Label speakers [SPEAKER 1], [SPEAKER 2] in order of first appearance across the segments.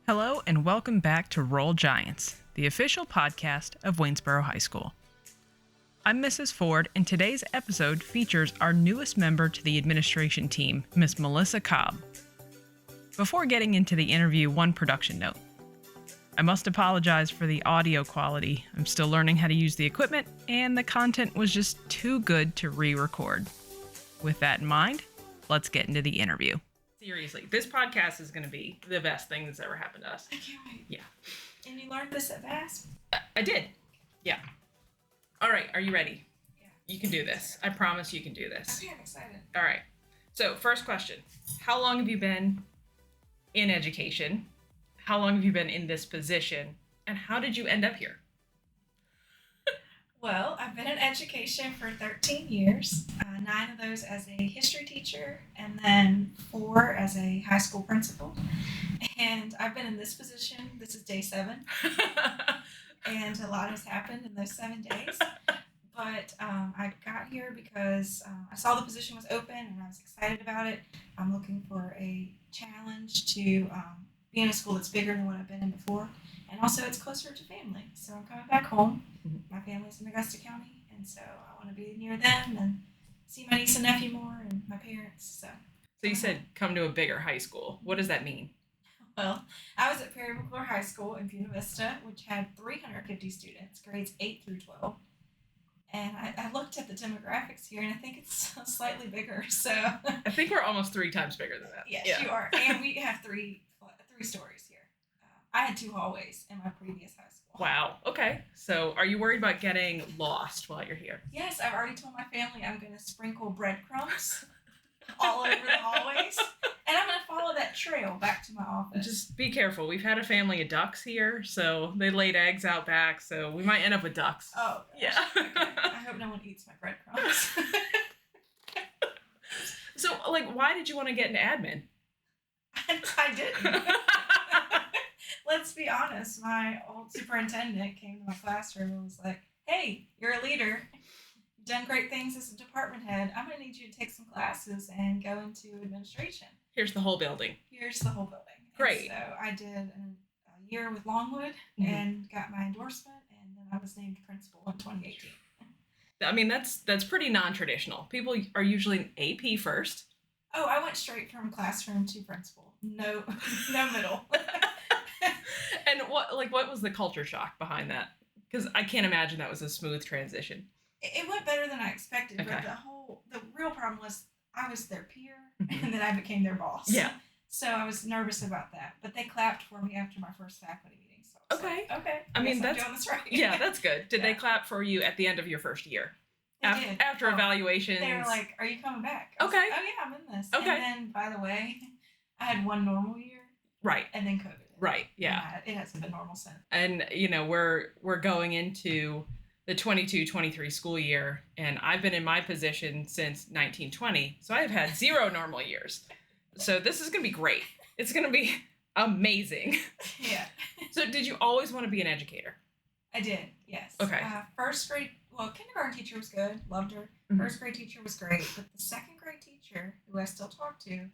[SPEAKER 1] Hello and welcome back to RollGiants, the official podcast of Waynesboro High School. I'm Mrs. Ford, and today's episode features our newest member to the administration team, Miss Melissa Cobb. Before getting into the interview, one production note. I must apologize for the audio quality. I'm still learning how to use the equipment, and the content was just too good to re-record. With that in mind, let's get into the interview. Seriously, this podcast is going to be the best thing that's ever happened to us.
[SPEAKER 2] I can't wait.
[SPEAKER 1] Yeah.
[SPEAKER 2] And you learned this at VASP?
[SPEAKER 1] I did. Yeah. All right, are you ready?
[SPEAKER 2] Yeah.
[SPEAKER 1] You can do this. I promise you can do this.
[SPEAKER 2] Okay, I'm excited.
[SPEAKER 1] All right. So, first question. How long have you been in education? How long have you been in this position? And how did you end up here?
[SPEAKER 2] Well, I've been in education for 13 years, 9 of those as a history teacher, and then 4 as a high school principal. And I've been in this position, this is day 7, and a lot has happened in those 7 days. But I got here because I saw the position was open and I was excited about it. I'm looking for a challenge to be in a school that's bigger than what I've been in before. And also it's closer to family. So I'm coming back home. My family's in Augusta County, and so I want to be near them and see my niece and nephew more and my parents. So
[SPEAKER 1] you said come to a bigger high school. What does that mean?
[SPEAKER 2] Well, I was at Perry McClure High School in Buena Vista, which had 350 students, grades 8 through 12. And I looked at the demographics here, and I think it's slightly bigger. So
[SPEAKER 1] I think we're almost 3 times bigger than that.
[SPEAKER 2] Yes, you are. And we have three stories here. I had 2 hallways in my previous high school.
[SPEAKER 1] Wow. Okay. So are you worried about getting lost while you're here?
[SPEAKER 2] Yes, I've already told my family I'm going to sprinkle breadcrumbs all over the hallways. And I'm going to follow that trail back to my office.
[SPEAKER 1] Just be careful. We've had a family of ducks here, so they laid eggs out back, so we might end up with ducks.
[SPEAKER 2] Oh, gosh.
[SPEAKER 1] Yeah.
[SPEAKER 2] Okay. I hope no one eats my breadcrumbs.
[SPEAKER 1] So, why did you want to get into admin?
[SPEAKER 2] I didn't. Let's be honest. My old superintendent came to my classroom and was like, hey, you're a leader. You've done great things as a department head. I'm going to need you to take some classes and go into administration.
[SPEAKER 1] Here's the whole building.
[SPEAKER 2] Here's the whole building.
[SPEAKER 1] Great.
[SPEAKER 2] And so I did a year with Longwood and got my endorsement, and then I was named principal in 2018.
[SPEAKER 1] I mean, that's pretty non-traditional. People are usually an AP first.
[SPEAKER 2] Oh, I went straight from classroom to principal. No middle.
[SPEAKER 1] And what was the culture shock behind that? Because I can't imagine that was a smooth transition.
[SPEAKER 2] It went better than I expected,
[SPEAKER 1] Okay.
[SPEAKER 2] but the real problem was I was their peer, and then I became their boss.
[SPEAKER 1] Yeah.
[SPEAKER 2] So I was nervous about that, but they clapped for me after my first faculty meeting. So I was
[SPEAKER 1] Okay.
[SPEAKER 2] like, okay.
[SPEAKER 1] I mean,
[SPEAKER 2] I'm doing this right.
[SPEAKER 1] Yeah, that's good. Did
[SPEAKER 2] Yeah.
[SPEAKER 1] they clap for you at the end of your first year?
[SPEAKER 2] They did.
[SPEAKER 1] After evaluations?
[SPEAKER 2] They were like, are you coming back? I was
[SPEAKER 1] Okay.
[SPEAKER 2] like, oh, yeah, I'm in this.
[SPEAKER 1] Okay.
[SPEAKER 2] And then, by the way, I had 1 normal year.
[SPEAKER 1] Right.
[SPEAKER 2] And then COVID.
[SPEAKER 1] Right. Yeah.
[SPEAKER 2] It hasn't been normal since.
[SPEAKER 1] And, we're going into the 22-23 school year, and I've been in my position since 1920, so I've had 0 normal years. So this is going to be great. It's going to be amazing.
[SPEAKER 2] Yeah.
[SPEAKER 1] So did you always want to be an educator?
[SPEAKER 2] I did, yes.
[SPEAKER 1] Okay.
[SPEAKER 2] First grade, kindergarten teacher was good, loved her.
[SPEAKER 1] Mhm.
[SPEAKER 2] First grade teacher was great, but the second grade teacher, who I still talk to,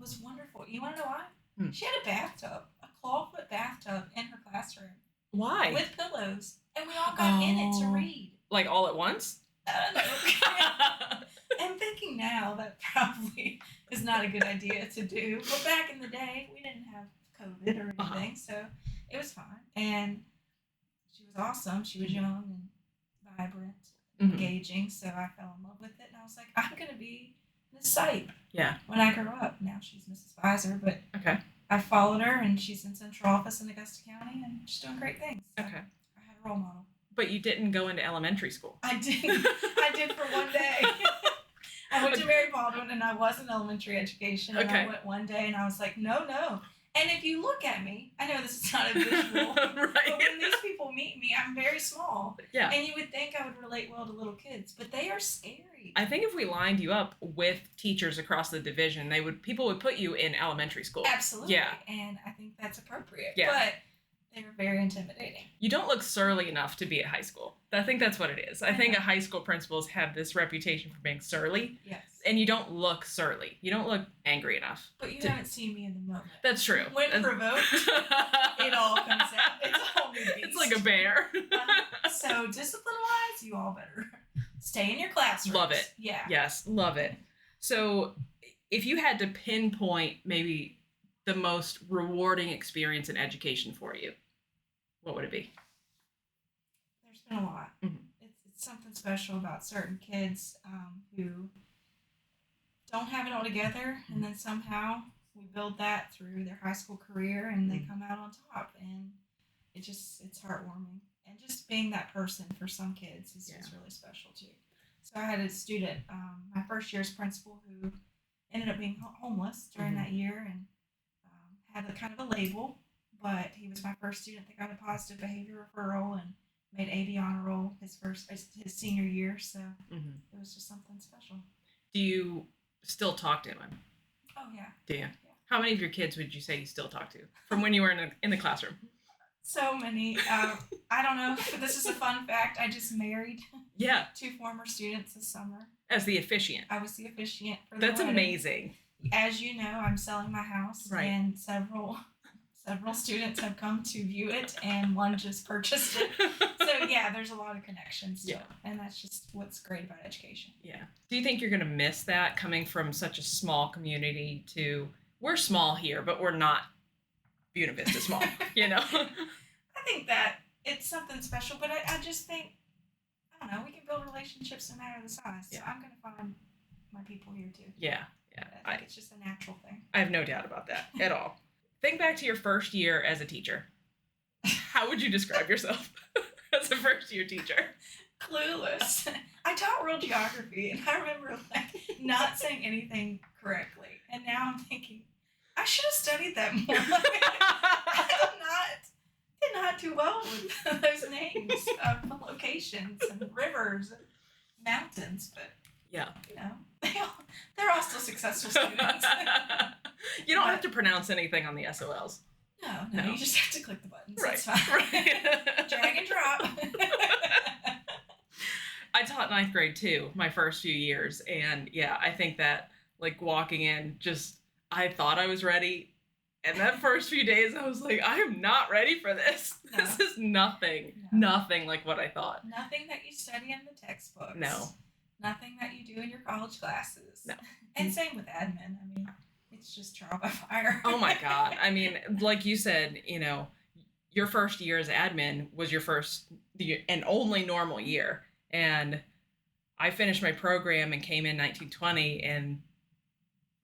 [SPEAKER 2] was wonderful. You want to know why?
[SPEAKER 1] Hmm.
[SPEAKER 2] She had a bathtub, a clawfoot bathtub in her classroom.
[SPEAKER 1] Why?
[SPEAKER 2] With pillows, and we all got in it to read.
[SPEAKER 1] Like all at once?
[SPEAKER 2] No. I'm thinking now that probably is not a good idea to do. But back in the day, we didn't have COVID or anything, so it was fine. And she was awesome. She was young and vibrant, engaging, so I fell in love with it. And I was like, I'm going to be Miss Sipe when I grow up. Now she's Mrs. Visor, but
[SPEAKER 1] Okay.
[SPEAKER 2] I followed her, and she's in central office in Augusta County, and she's doing great things. So
[SPEAKER 1] Okay.
[SPEAKER 2] I had a role model.
[SPEAKER 1] But you didn't go into elementary school.
[SPEAKER 2] I did for one day. I went to Mary Baldwin, and I was in elementary education. And
[SPEAKER 1] Okay.
[SPEAKER 2] I went one day, and I was like, no. And if you look at me, I know this is not a visual,
[SPEAKER 1] Right.
[SPEAKER 2] but when these people meet me, I'm very small.
[SPEAKER 1] Yeah.
[SPEAKER 2] And you would think I would relate well to little kids, but they are scary.
[SPEAKER 1] I think if we lined you up with teachers across the division, people would put you in elementary school.
[SPEAKER 2] Absolutely.
[SPEAKER 1] Yeah.
[SPEAKER 2] And I think that's appropriate.
[SPEAKER 1] Yeah.
[SPEAKER 2] But They were very intimidating.
[SPEAKER 1] You don't look surly enough to be at high school. I think that's what it is. I think high school principals have this reputation for being surly.
[SPEAKER 2] Yes.
[SPEAKER 1] And you don't look surly. You don't look angry enough.
[SPEAKER 2] But you haven't seen me in the moment.
[SPEAKER 1] That's true.
[SPEAKER 2] When provoked, it all comes out. It's a whole new beast.
[SPEAKER 1] It's like a bear.
[SPEAKER 2] So discipline-wise, you all better stay in your classrooms.
[SPEAKER 1] Love it.
[SPEAKER 2] Yeah.
[SPEAKER 1] Yes, love it. So if you had to pinpoint maybe the most rewarding experience in education for you, what would it be?
[SPEAKER 2] There's been a lot. Mm-hmm. It's something special about certain kids who don't have it all together, and then somehow we build that through their high school career, and they come out on top, and it's heartwarming. And just being that person for some kids is really special too. So I had a student, my first year's principal, who ended up being homeless during that year, and had a kind of a label, but he was my first student that got a positive behavior referral and made AD honor roll his senior year. So it was just something special.
[SPEAKER 1] Do you still talk to him?
[SPEAKER 2] Oh yeah.
[SPEAKER 1] Do you?
[SPEAKER 2] Yeah.
[SPEAKER 1] How many of your kids would you say you still talk to from when you were in the classroom?
[SPEAKER 2] So many. I don't know. But this is a fun fact. I just married 2 former students this summer.
[SPEAKER 1] As the officiant.
[SPEAKER 2] I was the officiant for the
[SPEAKER 1] That's
[SPEAKER 2] wedding.
[SPEAKER 1] Amazing.
[SPEAKER 2] As you know, I'm selling my house, and several students have come to view it, and one just purchased it. So yeah, there's a lot of connections still, and that's just what's great about education.
[SPEAKER 1] Yeah. Do you think you're going to miss that coming from such a small community to, we're small here, but we're not Buena Vista small, you know?
[SPEAKER 2] I think that it's something special, but I just think, I don't know, we can build relationships no matter the size. So I'm going to find my people here too.
[SPEAKER 1] Yeah.
[SPEAKER 2] I think it's just a natural thing.
[SPEAKER 1] I have no doubt about that at all. Think back to your first year as a teacher. How would you describe yourself as a first year teacher?
[SPEAKER 2] Clueless. I taught world geography, and I remember not saying anything correctly. And now I'm thinking, I should have studied that more. I did not do well with those names of locations and rivers and mountains, but they're all still successful students.
[SPEAKER 1] You don't have to pronounce anything on the SOLs.
[SPEAKER 2] No, you just have to click the buttons.
[SPEAKER 1] Right.
[SPEAKER 2] It's fine. Right. Drag and drop.
[SPEAKER 1] I taught 9th grade too, my first few years, and I think that walking in, I thought I was ready, and that first few days I was like, I am not ready for this. No. This is nothing like what I thought.
[SPEAKER 2] Nothing that you study in the textbooks.
[SPEAKER 1] No.
[SPEAKER 2] Nothing that you do in your college classes.
[SPEAKER 1] No.
[SPEAKER 2] And same with admin. I mean, it's just trial by fire.
[SPEAKER 1] Oh my God. I mean, like you said, your first year as admin was your first and only normal year. And I finished my program and came in 1920. And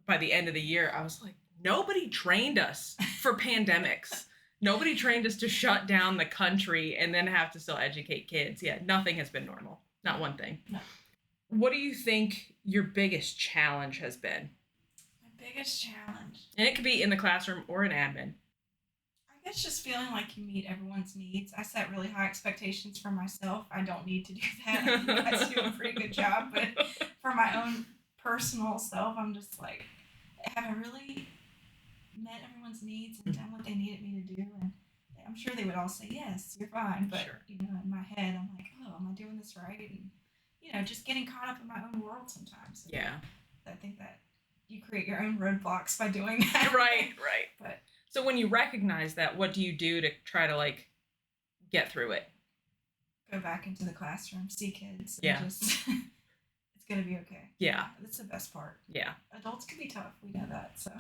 [SPEAKER 1] by the end of the year, I was like, nobody trained us for pandemics. Nobody trained us to shut down the country and then have to still educate kids. Yeah, nothing has been normal. Not one thing.
[SPEAKER 2] No.
[SPEAKER 1] What do you think your biggest challenge has been?
[SPEAKER 2] My biggest challenge?
[SPEAKER 1] And it could be in the classroom or in admin.
[SPEAKER 2] I guess just feeling like you meet everyone's needs. I set really high expectations for myself. I don't need to do that. I think you guys do a pretty good job. But for my own personal self, I'm just like, have I really met everyone's needs and done what they needed me to do? And I'm sure they would all say, yes, you're fine. But, in my head, I'm like, oh, am I doing this right? And, just getting caught up in my own world sometimes.
[SPEAKER 1] Yeah.
[SPEAKER 2] I think that you create your own roadblocks by doing that.
[SPEAKER 1] Right.
[SPEAKER 2] But
[SPEAKER 1] so when you recognize that, what do you do to try to, get through it?
[SPEAKER 2] Go back into the classroom, see kids, and just, it's going to be okay.
[SPEAKER 1] Yeah.
[SPEAKER 2] That's the best part.
[SPEAKER 1] Yeah.
[SPEAKER 2] Adults can be tough. We know that, so.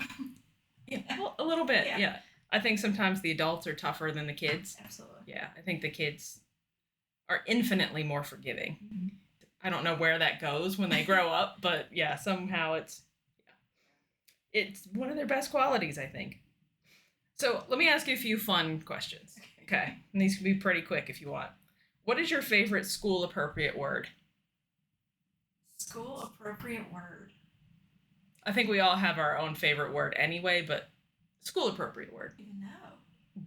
[SPEAKER 1] Yeah, well, a little bit, yeah. I think sometimes the adults are tougher than the kids.
[SPEAKER 2] Absolutely.
[SPEAKER 1] Yeah, I think the kids are infinitely more forgiving.
[SPEAKER 2] Mm-hmm.
[SPEAKER 1] I don't know where that goes when they grow up, but somehow it's one of their best qualities, I think. So let me ask you a few fun questions. Okay. And these can be pretty quick if you want. What is your favorite school appropriate word?
[SPEAKER 2] School appropriate word.
[SPEAKER 1] I think we all have our own favorite word anyway, but school appropriate word.
[SPEAKER 2] Even know.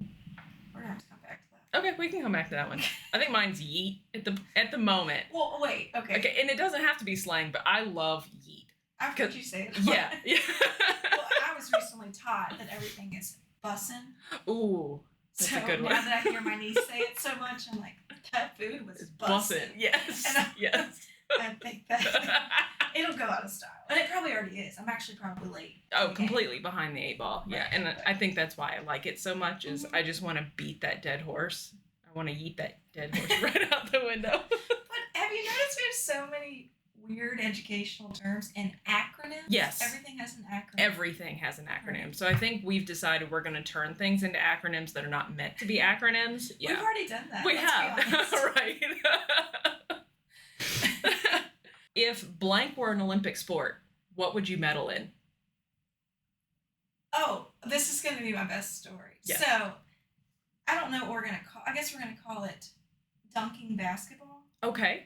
[SPEAKER 2] We're gonna have to come back to that.
[SPEAKER 1] Okay, we can come back to that one. I think mine's yeet at the moment.
[SPEAKER 2] Well, wait. Okay,
[SPEAKER 1] and it doesn't have to be slang, but I love yeet.
[SPEAKER 2] I've heard you say it.
[SPEAKER 1] Yeah.
[SPEAKER 2] Well, I was recently taught that everything is bussin'.
[SPEAKER 1] Ooh. That's
[SPEAKER 2] so
[SPEAKER 1] a good one.
[SPEAKER 2] now that I hear my niece say it so much, I'm like, that food was busted.
[SPEAKER 1] Yes.
[SPEAKER 2] And
[SPEAKER 1] Yes.
[SPEAKER 2] I think that it'll go out of style. And it probably already is. I'm actually probably late.
[SPEAKER 1] Oh, completely behind the 8 ball. Yeah. And I think that's why I like it so much is I just want to beat that dead horse. I want to yeet that dead horse right out the window.
[SPEAKER 2] But have you noticed we have so many weird educational terms and acronyms?
[SPEAKER 1] Yes.
[SPEAKER 2] Everything has an acronym.
[SPEAKER 1] Everything has an acronym.
[SPEAKER 2] Right.
[SPEAKER 1] So I think we've decided we're going to turn things into acronyms that are not meant to be acronyms. Yeah.
[SPEAKER 2] We've already done that.
[SPEAKER 1] We
[SPEAKER 2] let's
[SPEAKER 1] have.
[SPEAKER 2] Be honest.
[SPEAKER 1] Right. If blank were an Olympic sport, what would you medal in?
[SPEAKER 2] Oh, this is going to be my best story.
[SPEAKER 1] Yes.
[SPEAKER 2] So, I don't know what we're going to call. I guess we're going to call it dunking basketball.
[SPEAKER 1] Okay.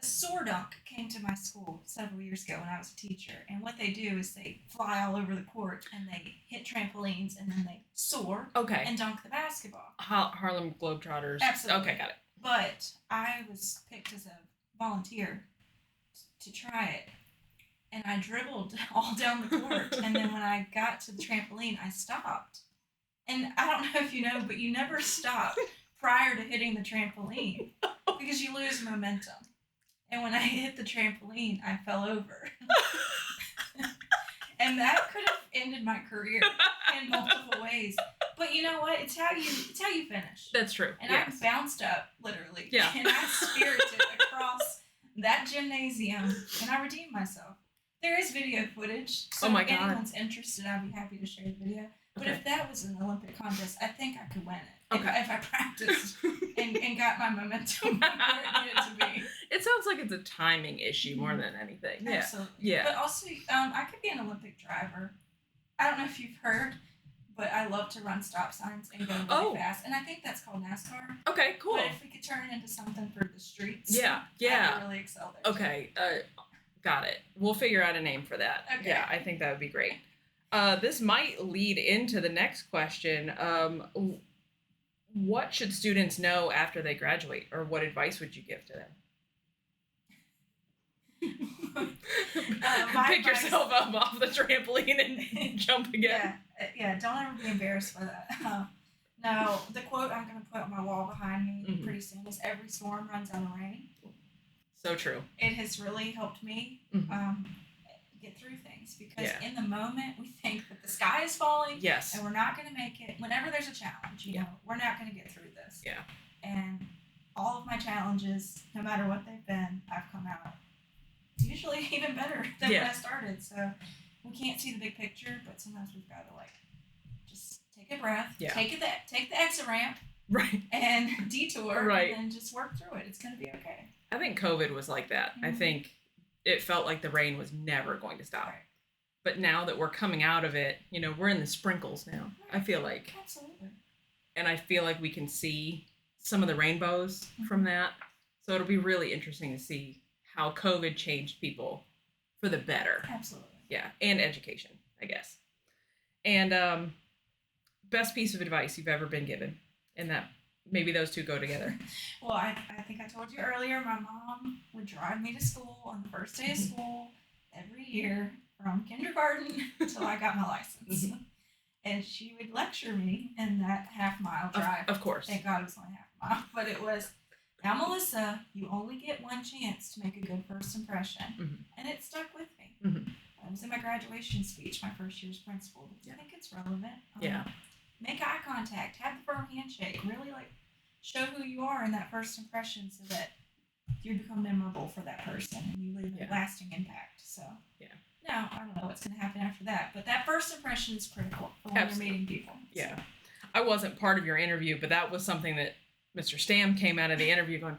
[SPEAKER 2] A soar dunk came to my school several years ago when I was a teacher, and what they do is they fly all over the court and they hit trampolines and then they soar
[SPEAKER 1] Okay.
[SPEAKER 2] and dunk the basketball.
[SPEAKER 1] Harlem Globetrotters.
[SPEAKER 2] Absolutely.
[SPEAKER 1] Okay, got it.
[SPEAKER 2] But I was picked as a volunteer to try it, and I dribbled all down the court, and then when I got to the trampoline, I stopped. And I don't know if you know, but you never stop prior to hitting the trampoline because you lose momentum. And when I hit the trampoline, I fell over. And that could have ended my career in multiple ways. But you know what? It's how you finish.
[SPEAKER 1] That's true.
[SPEAKER 2] And
[SPEAKER 1] yes.
[SPEAKER 2] I bounced up, literally.
[SPEAKER 1] Yeah.
[SPEAKER 2] And I spirited across that gymnasium, and I redeemed myself. There is video footage, so
[SPEAKER 1] Oh my
[SPEAKER 2] if
[SPEAKER 1] God.
[SPEAKER 2] anyone's interested, I'd be happy to share the video. But
[SPEAKER 1] Okay.
[SPEAKER 2] if that was an Olympic contest, I think I could win it.
[SPEAKER 1] Okay.
[SPEAKER 2] If I practiced and got my momentum where it needed to be.
[SPEAKER 1] It sounds like it's a timing issue more than anything. Yeah.
[SPEAKER 2] Absolutely.
[SPEAKER 1] Yeah.
[SPEAKER 2] But also, I could be an Olympic driver. I don't know if you've heard, but I love to run stop signs and go really fast. And I think that's called NASCAR.
[SPEAKER 1] Okay, cool.
[SPEAKER 2] But if we could turn it into something for the streets,
[SPEAKER 1] Yeah.
[SPEAKER 2] I would really excel there.
[SPEAKER 1] Okay, got it. We'll figure out a name for that.
[SPEAKER 2] Okay.
[SPEAKER 1] Yeah, I think that would be great. This might lead into the next question. What should students know after they graduate, or what advice would you give to them? Pick yourself up off the trampoline and jump again.
[SPEAKER 2] Yeah, don't ever be embarrassed by that. No, the quote I'm going to put on my wall behind me pretty soon is every storm runs out of rain.
[SPEAKER 1] So true.
[SPEAKER 2] It has really helped me get through things because in the moment we think that the sky is falling
[SPEAKER 1] Yes.
[SPEAKER 2] and we're not going to make it. Whenever there's a challenge, you know, we're not going to get through this.
[SPEAKER 1] Yeah.
[SPEAKER 2] And all of my challenges, no matter what they've been, I've come out usually even better than when I started. So we can't see the big picture, but sometimes we've got to just take a breath, take the exit ramp,
[SPEAKER 1] right,
[SPEAKER 2] and detour,
[SPEAKER 1] right,
[SPEAKER 2] and just work through it. It's going to be okay.
[SPEAKER 1] I think COVID was like that. I think it felt like the rain was never going to stop.
[SPEAKER 2] Right.
[SPEAKER 1] But now that we're coming out of it, you know, we're in the sprinkles now. I feel like.
[SPEAKER 2] Absolutely.
[SPEAKER 1] And I feel like we can see some of the rainbows from that. So it'll be really interesting to see how COVID changed people for the better.
[SPEAKER 2] Absolutely.
[SPEAKER 1] Yeah, and education, I guess. And best piece of advice you've ever been given, and that maybe those two go together.
[SPEAKER 2] Well, I think I told you earlier, my mom would drive me to school on the first day of school every year from kindergarten until I got my license. And she would lecture me in that half-mile drive.
[SPEAKER 1] Of course.
[SPEAKER 2] Thank God it was only half a mile. But it was, now, Melissa, you only get one chance to make a good first impression. And it stuck with me. It was in my graduation speech, my first year's principal. I think it's relevant. Make eye contact. Have the firm handshake. Really, show who you are in that first impression so that you become memorable for that person and you leave a lasting impact. So, now, I don't know what's going to happen after that, but that first impression is critical for when you're meeting people.
[SPEAKER 1] Yeah. I wasn't part of your interview, but that was something that Mr. Stam came out of the interview going,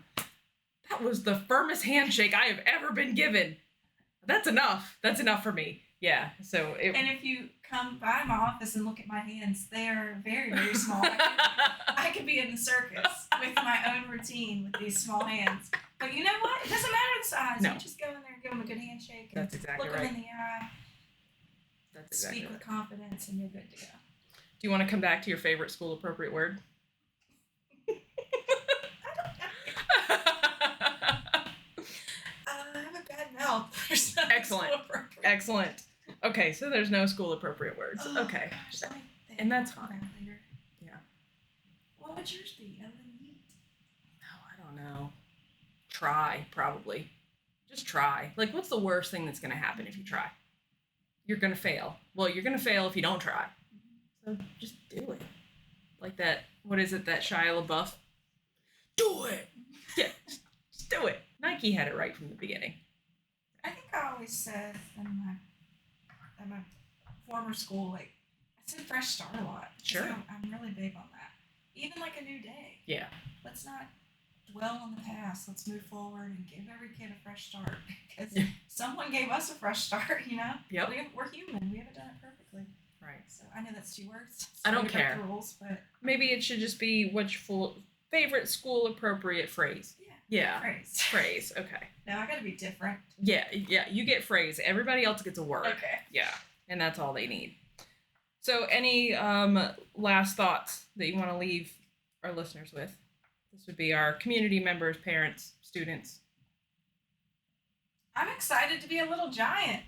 [SPEAKER 1] that was the firmest handshake I have ever been given. That's enough. That's enough for me. Yeah. So
[SPEAKER 2] and if you come by my office and look at my hands, they are very, very small. I could be in the circus with my own routine with these small hands. But you know what? It doesn't matter the size.
[SPEAKER 1] No.
[SPEAKER 2] You just go in there and give them a good handshake.
[SPEAKER 1] That's exactly
[SPEAKER 2] look
[SPEAKER 1] right.
[SPEAKER 2] them in the eye.
[SPEAKER 1] That's exactly
[SPEAKER 2] Speak with confidence, and you're good to go.
[SPEAKER 1] Do you want to come back to your favorite school appropriate word?
[SPEAKER 2] I have a bad mouth.
[SPEAKER 1] Excellent. Excellent. Okay, so there's no school appropriate words. Okay.
[SPEAKER 2] Gosh,
[SPEAKER 1] And that's fine. Yeah.
[SPEAKER 2] would yours be other than yeet?
[SPEAKER 1] Oh, I don't know. Try, probably. Just try. Like, what's the worst thing that's going to happen if you try? You're going to fail. Well, you're going to fail if you don't try. So just do it. Like that, what is it, that Shia LaBeouf? Do it! Yeah, just do it. Nike had it right from the beginning.
[SPEAKER 2] I think I always said at my former school, like, I said fresh start a lot.
[SPEAKER 1] Sure.
[SPEAKER 2] So I'm really big on that. Even like a new day.
[SPEAKER 1] Yeah.
[SPEAKER 2] Let's not dwell on the past. Let's move forward and give every kid a fresh start. Because someone gave us a fresh start, you know?
[SPEAKER 1] Yep.
[SPEAKER 2] We're human. We haven't done it perfectly.
[SPEAKER 1] Right.
[SPEAKER 2] So I know that's 2 words. So
[SPEAKER 1] I don't care.
[SPEAKER 2] The rules, but
[SPEAKER 1] maybe it should just be what's your favorite school appropriate phrase. Yeah. Phrase. Okay.
[SPEAKER 2] Now I gotta be different.
[SPEAKER 1] Yeah. You get phrase. Everybody else gets a word.
[SPEAKER 2] Okay.
[SPEAKER 1] Yeah. And that's all they need. So any last thoughts that you want to leave our listeners with? This would be our community members, parents, students.
[SPEAKER 2] I'm excited to be a little giant.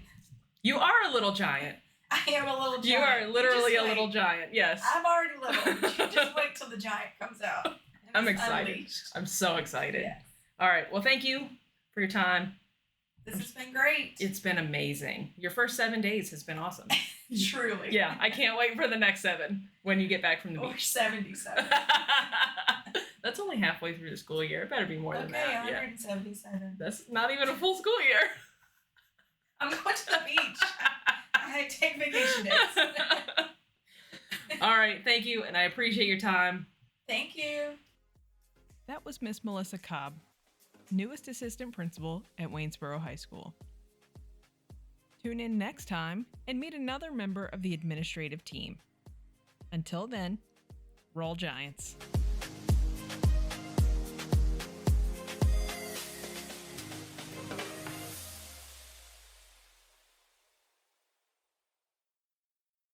[SPEAKER 1] You are a little giant.
[SPEAKER 2] I am a little giant.
[SPEAKER 1] You are literally a little giant. Yes.
[SPEAKER 2] I'm already little. You just wait till the giant comes out.
[SPEAKER 1] I'm excited.
[SPEAKER 2] Unleashed.
[SPEAKER 1] I'm so excited.
[SPEAKER 2] Yes.
[SPEAKER 1] All right. Well, thank you for your time.
[SPEAKER 2] This has been great.
[SPEAKER 1] It's been amazing. Your first 7 days has been awesome.
[SPEAKER 2] Truly.
[SPEAKER 1] Yeah. I can't wait for the next 7 when you get back from the
[SPEAKER 2] Or
[SPEAKER 1] beach.
[SPEAKER 2] 77.
[SPEAKER 1] That's only halfway through the school year. It better be more than that.
[SPEAKER 2] Okay,
[SPEAKER 1] Yeah.
[SPEAKER 2] 177.
[SPEAKER 1] That's not even a full school year.
[SPEAKER 2] I'm going to the beach. I take vacation days.
[SPEAKER 1] All right. Thank you. And I appreciate your time.
[SPEAKER 2] Thank you.
[SPEAKER 1] That was Miss Melissa Cobb, newest assistant principal at Waynesboro High School. Tune in next time and meet another member of the administrative team. Until then, roll Giants.